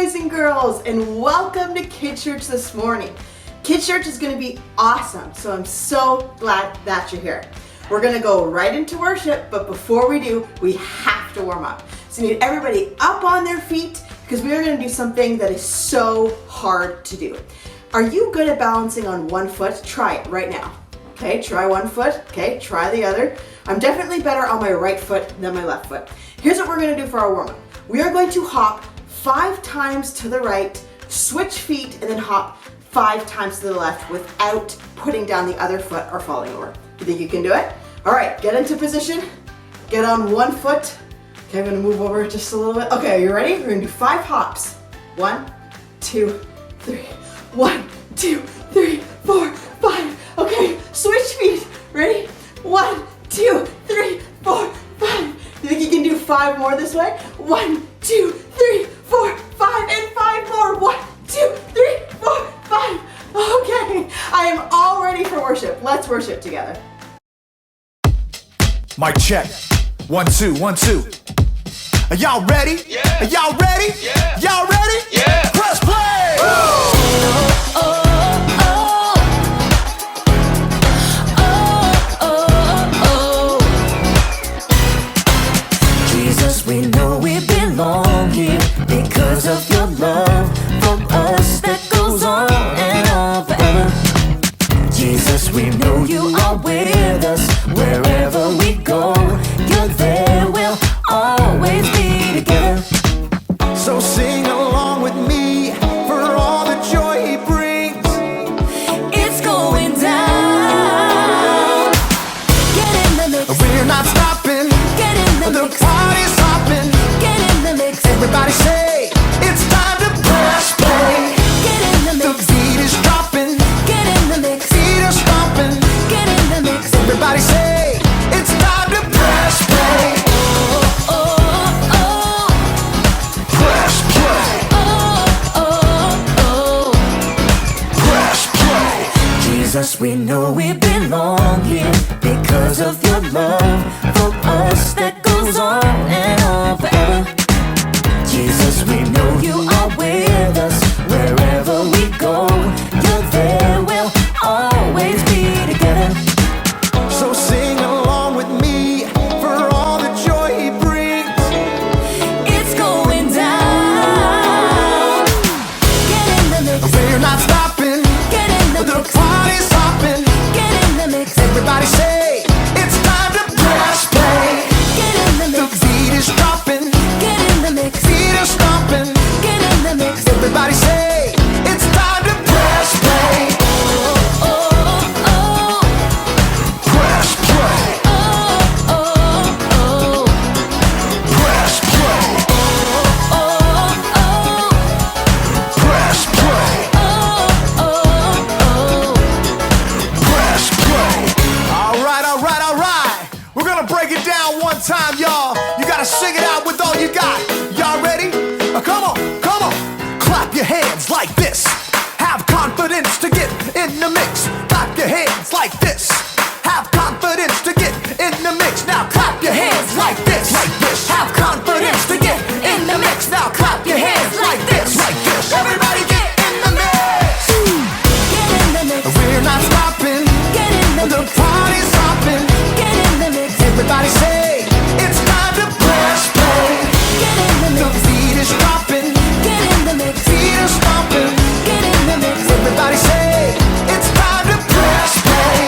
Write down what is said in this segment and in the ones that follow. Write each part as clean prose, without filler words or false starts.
boys and girls, and welcome to Kids Church this morning. Kids Church is going to be awesome, so I'm so glad that you're here. We're going to go right into worship, but before we do, we have to warm up. So you need everybody up on their feet because we are going to do something that is so hard to do. Are you good at balancing on one foot? Try it right now. Okay, try one foot. Okay, try the other. I'm definitely better on my right foot than my left foot. Here's what we're going to do for our warm-up. We are going to hop 5 times to the right, switch feet, and then hop 5 times to the left without putting down the other foot or falling over. You think you can do it? All right, get into position. Get on one foot. Okay, I'm gonna move over just a little bit. Okay, are you ready? We're gonna do 5 hops. 1, 2, 3. 1, 2, 3, 4, 5. Okay, switch feet. Ready? 1, 2, 3, 4, 5. You think you can do 5 more this way? 1, 2, 3, 4, 5, and 5 more. 1, 2, 3, 4, 5. Okay, I am all ready for worship. Let's worship together. Mic check. 1, 2, 1, 2. Are y'all ready? Yeah. Are y'all ready? Yeah. Y'all ready? Yeah. Press play! Jesus, we know we belong here because of your love for us that goes on and on forever. Jesus, we know you are with us wherever we go. You're there, we'll always be together. So sing along with me for all the joy he brings. It's going down. Get in the mix. We're not stopping. Get in the The mix. party's hopping. Get in the mix. Everybody say it's time to press play. Get in the The mix. beat is dropping. Get in the mix. Feet are stomping. Get in the mix. Everybody say it's time to press play. Oh, oh, oh. Press play. Oh, oh, oh. Press play. Jesus, we know we belong here because of your love for us that goes on and on forever. Jesus, we know you are with us wherever we go. You're there, we'll always be together. So sing along with me for all the joy he brings. It's going down. Get in the mix. We're not stopping. Get in the The mix. party's hopping. Get in the mix. Everybody say it's time to press play. Get in the The mix. beat is dropping. Get in the mix. Feet are stomping. Get in the mix. Everybody say it's time to press play. Oh, oh, oh. Press play. Oh, oh, oh. Press play. Oh, oh. Press play. Oh, oh, Press play. All right, all right, all right. We're gonna break it down one time, y'all. You gotta sing it out with all you got. Y'all ready? Come on, come on. Clap your hands like this. Have confidence to get in the mix. Clap your hands like this. Have confidence to get in the mix. Now clap your hands like this. Like this. Have confidence to get in the mix. Now clap your hands like this. Like this. Everybody get in the mix. Get in the mix. We're not stopping. Get in the The mix. party's hopping. Get in the mix. Everybody say it's time to press play. Get in the The mix. beat is dropping. Get in the mix. Feet are stomping. Get in the mix. Everybody say it's time to press play.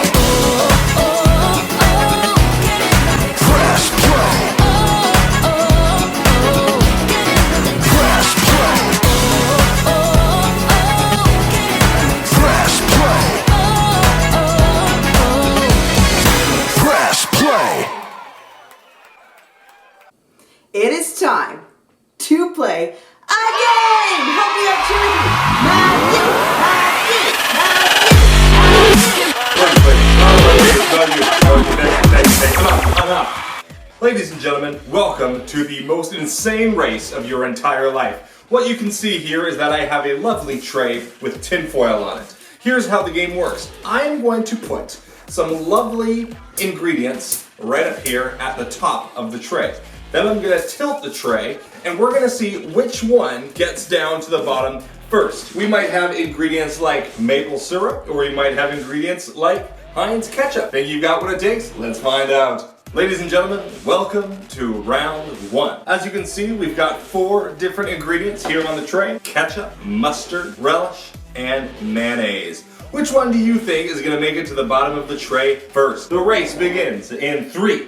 Oh, oh. Get in the mix. Press play. Oh, oh. Get in the mix. Press play. Oh, oh. Get in the mix. Press play. Oh, Press play. It is time to play a game. Help me out, Charity. Matthew, Ladies and gentlemen, welcome to the most insane race of your entire life. What you can see here is that I have a lovely tray with tinfoil on it. Here's how the game works. I'm going to put some lovely ingredients right up here at the top of the tray. Then I'm going to tilt the tray and we're gonna see which one gets down to the bottom first. We might have ingredients like maple syrup, or we might have ingredients like Heinz ketchup. Think you got what it takes? Let's find out. Ladies and gentlemen, welcome to round one. As you can see, we've got 4 different ingredients here on the tray: ketchup, mustard, relish, and mayonnaise. Which one do you think is gonna make it to the bottom of the tray first? The race begins in 3,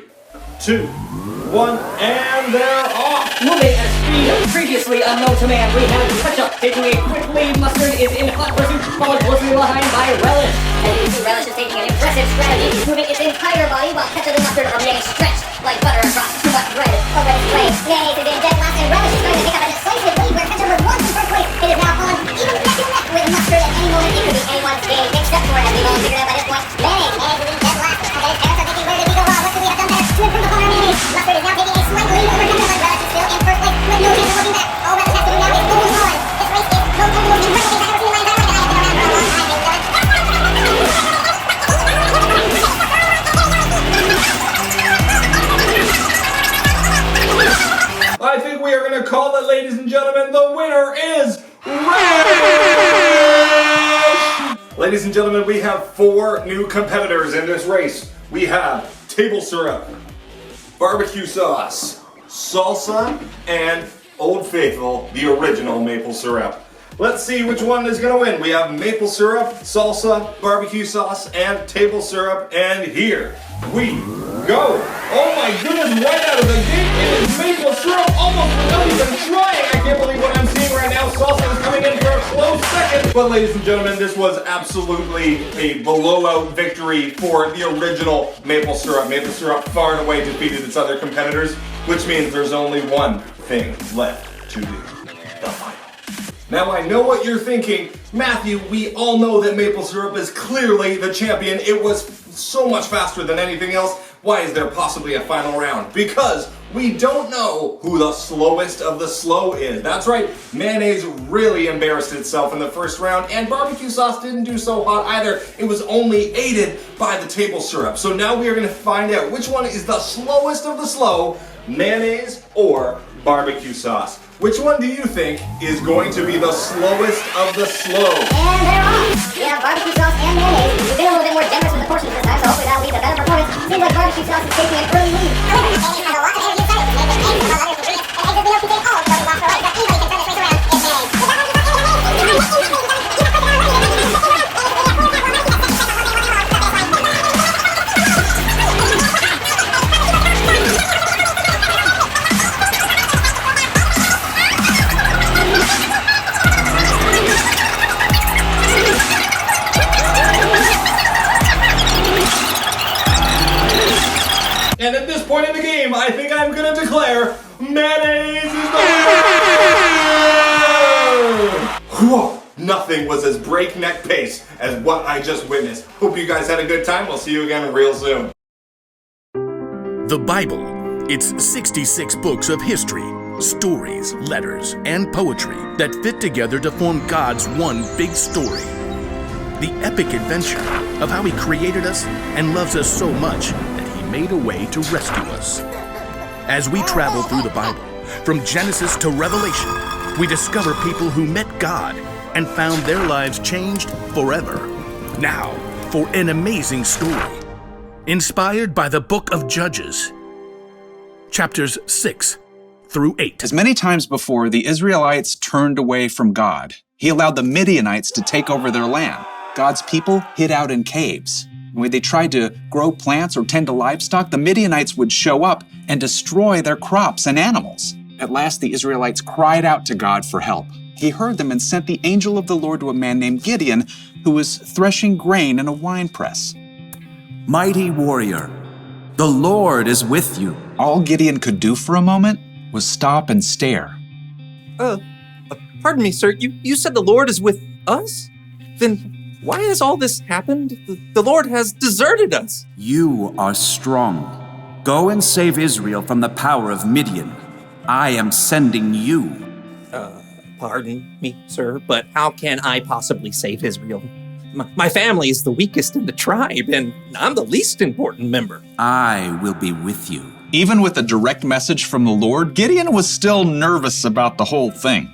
2, 1, and they're off! Moving at speed previously unknown to man, we have ketchup taking a quick lead. Mustard is in hot pursuit, followed closely behind by relish. As you can see, relish is taking an impressive strategy, moving its entire body while ketchup and mustard are being stretched like butter across too much bread over its plate. Mayonnaise is in dead last, and relish is going to pick up a decisive lead where ketchup was once in first place. It is now on even neck and neck with mustard. At any moment, it could be anyone's game, except for, as we've all figured out by this point, mayonnaise is in dead last. Okay, parents are thinking, where did we go wrong? What could we have done better to improve upon our mayonnaise? Mustard is now taking a slight lead over ketchup, but relish is still in first place with no chance of looking back. All relish has to do now is move on. This race is so total of incredible things I've ever seen in my entire life, and I have been around for a long time, ladies and gentlemen. I think we are going to call it, ladies and gentlemen. The winner is Relish! Ladies and gentlemen, we have 4 new competitors in this race. We have table syrup, barbecue sauce, salsa, and Old Faithful, the original maple syrup. Let's see which one is going to win. We have maple syrup, salsa, barbecue sauce, and table syrup, and here we go. Oh my goodness, right out of the gate, it is maple syrup almost without even trying. I can't believe what I'm seeing right now. Salsa is coming in for a close second. But ladies and gentlemen, this was absolutely a blowout victory for the original maple syrup. Maple syrup far and away defeated its other competitors, which means there's only one thing left to do: the final. Now I know what you're thinking. Matthew, we all know that maple syrup is clearly the champion. It was so much faster than anything else. Why is there possibly a final round? Because we don't know who the slowest of the slow is. That's right, mayonnaise really embarrassed itself in the first round, and barbecue sauce didn't do so hot either. It was only aided by the table syrup. So now we are gonna find out which one is the slowest of the slow, mayonnaise or barbecue sauce. Which one do you think is going to be the slowest of the slow? And they're off. We have barbecue sauce and mayonnaise. We've been a little bit more generous with the portions this time, so hopefully that'll lead to better performance. Seems like barbecue sauce is taking an early lead. However, mayonnaise has a lot of energy inside it, which makes it eggs and all other ingredients. And eggs has been able to take all of the lost for life, but anybody can turn this race around. It's mayonnaise. And at this point in the game, I think I'm gonna declare mayonnaise is the winner! Whoa, nothing was as breakneck pace as what I just witnessed. Hope you guys had a good time. We'll see you again real soon. The Bible. It's 66 books of history, stories, letters, and poetry that fit together to form God's one big story. The epic adventure of how He created us and loves us so much that He made a way to rescue us. As we travel through the Bible, from Genesis to Revelation, we discover people who met God and found their lives changed forever. Now, for an amazing story, inspired by the book of Judges, chapters 6 through 8. As many times before, the Israelites turned away from God. He allowed the Midianites to take over their land. God's people hid out in caves. When they tried to grow plants or tend to livestock, the Midianites would show up and destroy their crops and animals. At last, the Israelites cried out to God for help. He heard them and sent the angel of the Lord to a man named Gideon, who was threshing grain in a winepress. Mighty warrior, the Lord is with you. All Gideon could do for a moment was stop and stare. Pardon me, sir. You said the Lord is with us? Then why has all this happened? The Lord has deserted us. You are strong. Go and save Israel from the power of Midian. I am sending you. Pardon me, sir, but how can I possibly save Israel? My family is the weakest in the tribe, and I'm the least important member. I will be with you. Even with a direct message from the Lord, Gideon was still nervous about the whole thing.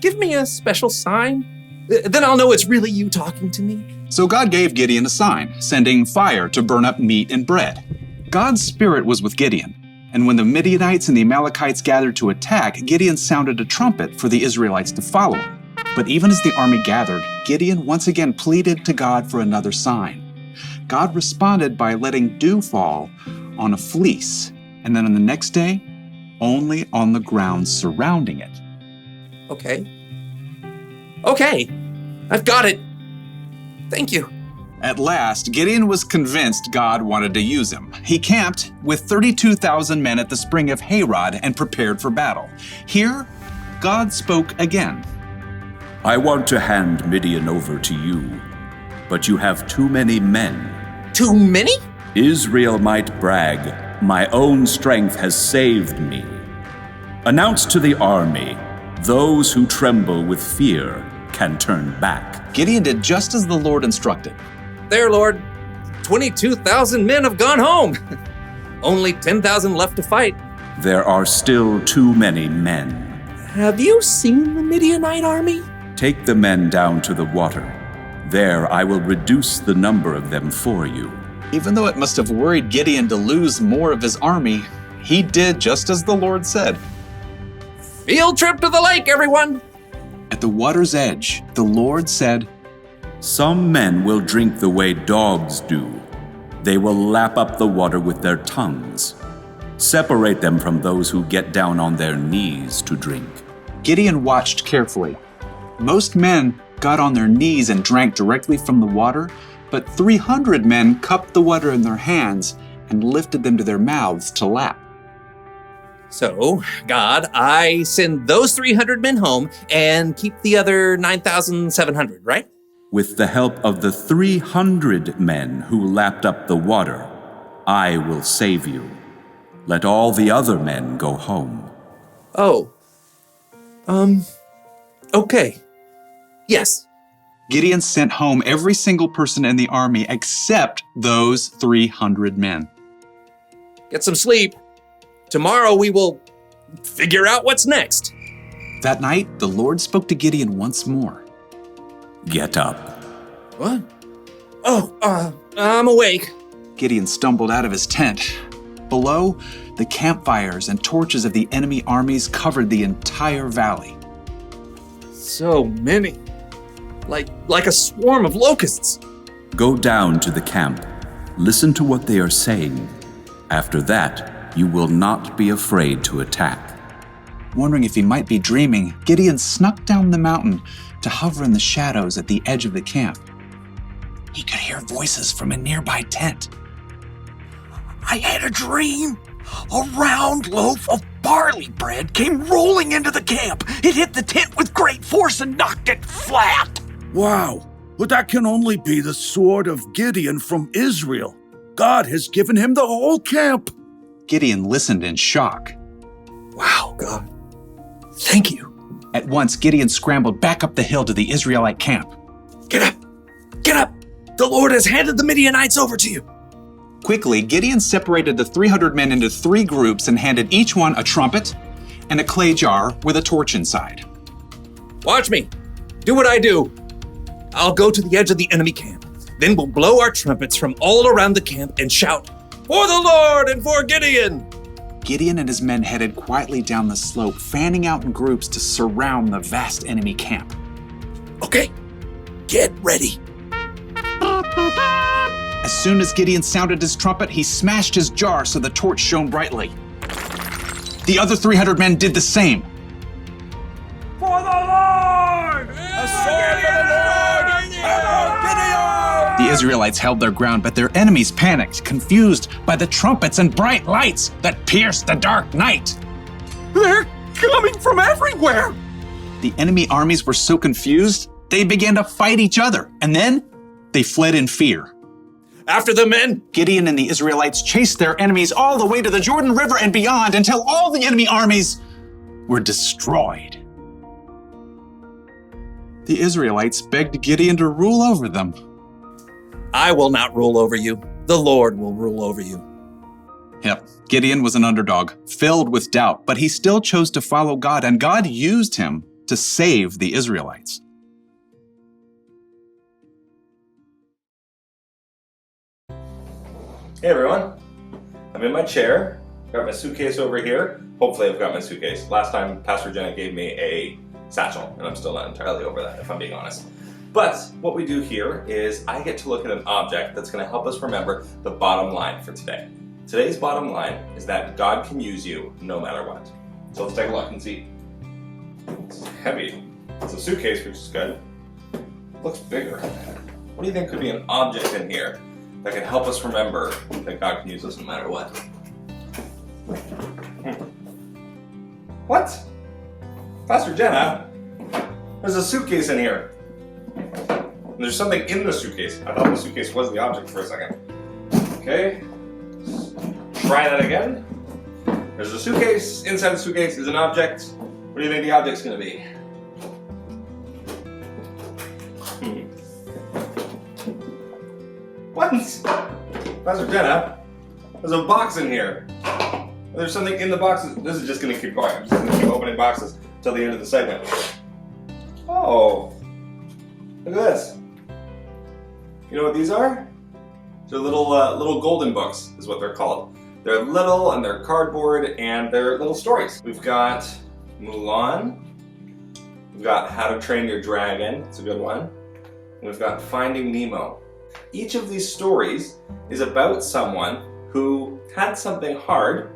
Give me a special sign. Then I'll know it's really you talking to me. So God gave Gideon a sign, sending fire to burn up meat and bread. God's spirit was with Gideon, and when the Midianites and the Amalekites gathered to attack, Gideon sounded a trumpet for the Israelites to follow him. But even as the army gathered, Gideon once again pleaded to God for another sign. God responded by letting dew fall on a fleece, and then on the next day, only on the ground surrounding it. Okay, I've got it. Thank you. At last, Gideon was convinced God wanted to use him. He camped with 32,000 men at the spring of Harod and prepared for battle. Here, God spoke again. I want to hand Midian over to you, but you have too many men. Too many? Israel might brag, my own strength has saved me. Announce to the army, those who tremble with fear can turn back. Gideon did just as the Lord instructed. There, Lord. 22,000 men have gone home. Only 10,000 left to fight. There are still too many men. Have you seen the Midianite army? Take the men down to the water. There I will reduce the number of them for you. Even though it must have worried Gideon to lose more of his army, he did just as the Lord said. Field trip to the lake, everyone! At the water's edge, the Lord said, Some men will drink the way dogs do. They will lap up the water with their tongues. Separate them from those who get down on their knees to drink. Gideon watched carefully. Most men got on their knees and drank directly from the water, but 300 men cupped the water in their hands and lifted them to their mouths to lap. So, God, I send those 300 men home and keep the other 9,700, right? With the help of the 300 men who lapped up the water, I will save you. Let all the other men go home. Okay. Yes. Gideon sent home every single person in the army except those 300 men. Get some sleep. Tomorrow we will figure out what's next. That night, the Lord spoke to Gideon once more. Get up. What? I'm awake. Gideon stumbled out of his tent. Below, the campfires and torches of the enemy armies covered the entire valley. So many. Like a swarm of locusts. Go down to the camp. Listen to what they are saying. After that, you will not be afraid to attack. Wondering if he might be dreaming, Gideon snuck down the mountain to hover in the shadows at the edge of the camp. He could hear voices from a nearby tent. I had a dream. A round loaf of barley bread came rolling into the camp. It hit the tent with great force and knocked it flat. Wow, but that can only be the sword of Gideon from Israel. God has given him the whole camp. Gideon listened in shock. Wow, God. Thank you. At once, Gideon scrambled back up the hill to the Israelite camp. Get up! Get up! The Lord has handed the Midianites over to you. Quickly, Gideon separated the 300 men into 3 groups and handed each one a trumpet and a clay jar with a torch inside. Watch me. Do what I do. I'll go to the edge of the enemy camp. Then we'll blow our trumpets from all around the camp and shout, "For the Lord and for Gideon!" Gideon and his men headed quietly down the slope, fanning out in groups to surround the vast enemy camp. Okay, get ready. As soon as Gideon sounded his trumpet, he smashed his jar so the torch shone brightly. The other 300 men did the same. For the Lord! A sword for the Lord! Gideon! The Israelites held their ground, but their enemies panicked, confused by the trumpets and bright lights that pierced the dark night. They're coming from everywhere! The enemy armies were so confused, they began to fight each other, and then they fled in fear. After the men! Gideon and the Israelites chased their enemies all the way to the Jordan River and beyond until all the enemy armies were destroyed. The Israelites begged Gideon to rule over them. I will not rule over you. The Lord will rule over you. Yep, Gideon was an underdog, filled with doubt, but he still chose to follow God, and God used him to save the Israelites. Hey everyone, I'm in my chair, got my suitcase over here. Hopefully I've got my suitcase. Last time Pastor Jenna gave me a satchel, and I'm still not entirely over that, if I'm being honest. But what we do here is I get to look at an object that's going to help us remember the bottom line for today. Today's bottom line is that God can use you no matter what. So let's take a look and see. It's heavy. It's a suitcase, which is good. It looks bigger. What do you think could be an object in here that can help us remember that God can use us no matter what? What? Pastor Jenna, there's a suitcase in here. And there's something in the suitcase. I thought the suitcase was the object for a second. Okay. Try that again. There's a suitcase. Inside the suitcase is an object. What do you think the object's going to be? What? Pastor Jenna, there's a box in here. There's something in the boxes. This is just going to keep going. I'm just going to keep opening boxes till the end of the segment. Oh, look at this. You know what these are? They're little golden books is what they're called. They're little and they're cardboard and they're little stories. We've got Mulan. We've got How to Train Your Dragon. It's a good one. And we've got Finding Nemo. Each of these stories is about someone who had something hard,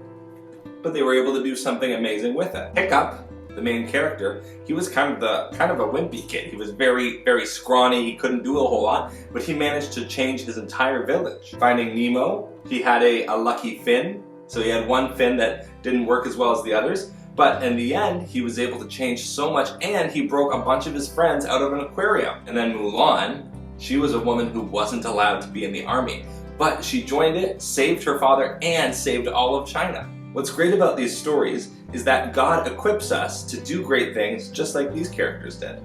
but they were able to do something amazing with it. Hiccup, the main character, he was kind of a wimpy kid. He was very, very scrawny. He couldn't do a whole lot, but he managed to change his entire village. Finding Nemo, he had a lucky fin. So he had one fin that didn't work as well as the others, but in the end, he was able to change so much, and he broke a bunch of his friends out of an aquarium. And then Mulan, she was a woman who wasn't allowed to be in the army, but she joined it, saved her father, and saved all of China. What's great about these stories is that God equips us to do great things just like these characters did.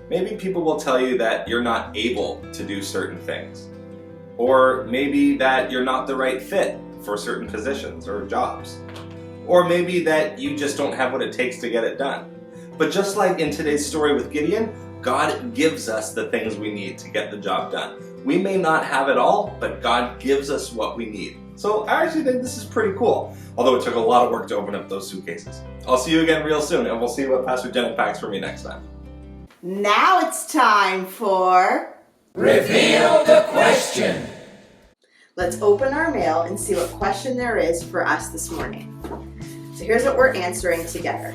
Maybe people will tell you that you're not able to do certain things, or maybe that you're not the right fit for certain positions or jobs, or maybe that you just don't have what it takes to get it done. But just like in today's story with Gideon, God gives us the things we need to get the job done. We may not have it all, but God gives us what we need. So I actually think this is pretty cool, although it took a lot of work to open up those suitcases. I'll see you again real soon, and we'll see what Pastor Jenna packs for me next time. Now it's time for... Reveal the question. Let's open our mail and see what question there is for us this morning. So here's what we're answering together.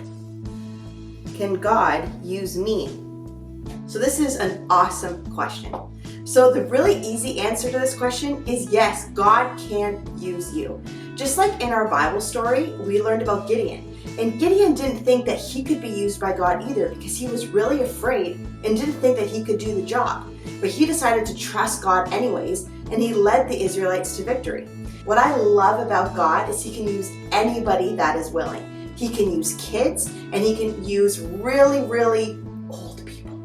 Can God use me? So this is an awesome question. So the really easy answer to this question is yes, God can use you. Just like in our Bible story, we learned about Gideon. And Gideon didn't think that he could be used by God either because he was really afraid and didn't think that he could do the job. But he decided to trust God anyways, and he led the Israelites to victory. What I love about God is he can use anybody that is willing. He can use kids, and he can use really, really old people.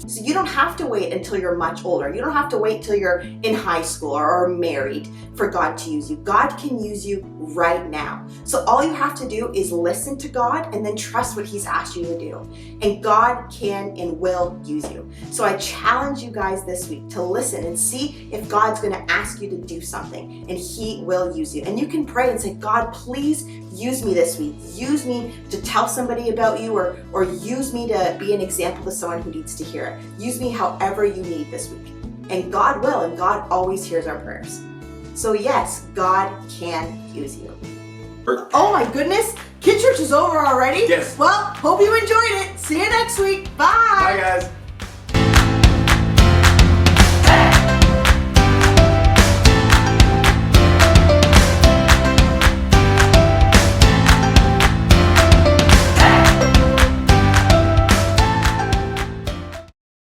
So you don't have to wait until you're much older. You don't have to wait till you're in high school or married for God to use you. God can use you right now. So all you have to do is listen to God and then trust what he's asked you to do. And God can and will use you. So I challenge you guys this week to listen and see if God's going to ask you to do something, and he will use you. And you can pray and say, God, please use me this week. Use me to tell somebody about you, or use me to be an example to someone who needs to hear it. Use me however you need this week. And God will, and God always hears our prayers. So yes, God can use you. Oh my goodness, Kid Church is over already? Yes. Well, hope you enjoyed it. See you next week. Bye. Bye guys.